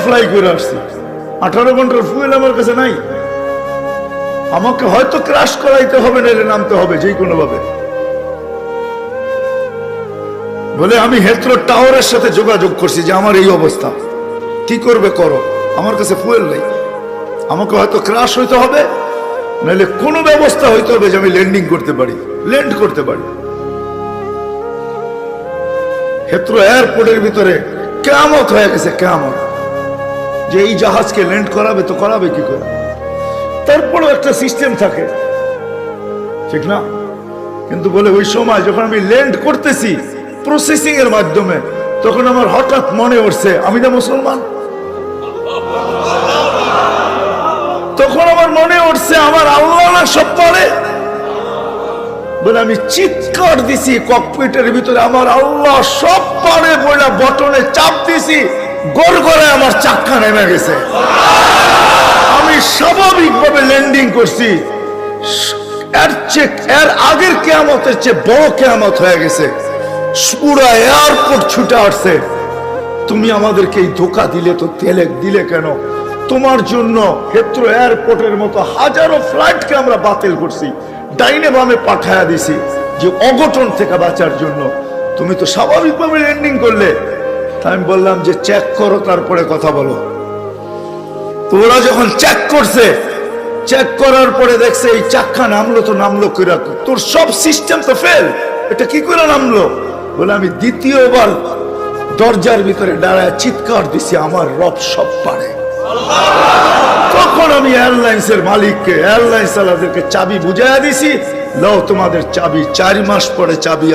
Fly করে আসছি, 18 ঘন্টার ফুয়েল আমার কাছে নাই। আমাকে হয়তো ক্রাশ করাইতে হবে, নেড়ে নামতে হবে যে কোনো ভাবে। বলে আমি হেথ্রো টাওয়ারের সাথে যোগাযোগ করছি যে আমার এই অবস্থা, কি করবে করো, আমার কাছে ফুয়েল নেই। আমাকে হয়তো ক্রাশ হইতে হবে, নাহলে কোনো ব্যবস্থা হইতে হবে যে আমি ল্যান্ডিং করতে পারি, ল্যান্ড করতে পারি। হেথ্রো এয়ারপোর্টের ভিতরে কিয়ামত হয়ে গেছে, কিয়ামত। যে এই জাহাজকে ল্যান্ড করাবে তো করাবে কি করে? তারপরেও একটা সিস্টেম থাকে, ঠিক না? কিন্তু বলে ওই সময় যখন আমি ল্যান্ড করতেছি প্রসেসিং এর মাধ্যমে, তখন আমার হঠাৎ মনে উঠছে আমি না মুসলমান। তখন আমার মনে উঠছে আমার আল্লাহ না সব পারে। বলে আমি চিৎকার দিছি ককপিটের ভিতরে, আমার আল্লাহ সব পারে বলে বটনে চাপ দিছি, গড়গড়ায় আমার চাক্কা নেমে গেছে। আমি স্বাভাবিকভাবে ল্যান্ডিং করছি। এর আগের কিয়ামতের চেয়ে বড় কিয়ামত হয়ে গেছে। পুরা এয়ারপোর্ট ছুটে আসছে, তুমি আমাদেরকে এই ধোকা দিলে তো, দিলে কেন? তোমার জন্য হেথ্রো এয়ারপোর্টের মতো হাজারো ফ্লাইটকে আমরা বাতিল করছি, ডাইনে বামে পাঠায়া দিছি যে অঘটন থেকে বাঁচার জন্য। তুমি তো স্বাভাবিকভাবে ল্যান্ডিং করলে। আমি বললাম যে চেক করো, তারপরে কথা বলো। তো ওরা যখন চেক করছে, চেক করার পরে দেখছে এই চাক্কা নামলো, তো নামলো কইরা, তোর সব সিস্টেম তো ফেল, এটা কি করে নামলো? বলে আমি দ্বিতীয়বার দরজার ভিতরে দাঁড়ায় চিৎকার দিছি আমার রব সব পারে। তখন আমি এয়ারলাইন্সের মালিককে, এয়ারলাইন্স চালাদেরকে চাবি বুঝাইয়া দিছি, লও তোমাদের চাবি, 4 মাস পরে চাবি